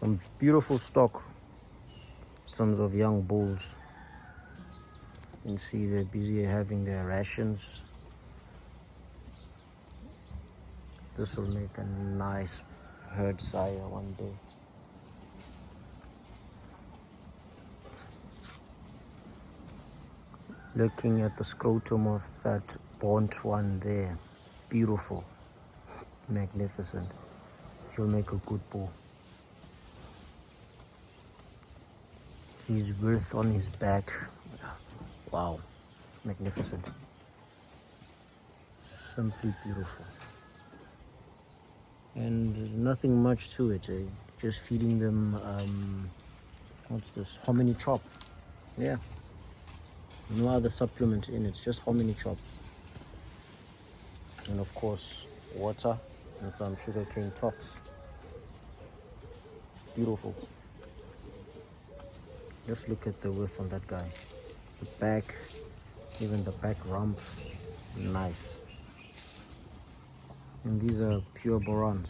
Some beautiful stock in terms of young bulls. You can see they're busy having their rations. This will make a nice herd sire one day. Looking at the scrotum of that burnt one there, beautiful, magnificent. He'll make a good bull. His width on his back, wow, magnificent. Simply beautiful. And nothing much to it, eh? Just feeding them, what's this, hominy chop. Yeah, no other supplement in it, just hominy chop. And of course, water and some sugarcane tops. Beautiful. Just look at the width on that guy. The back, even the back rump, nice. And these are pure Borans.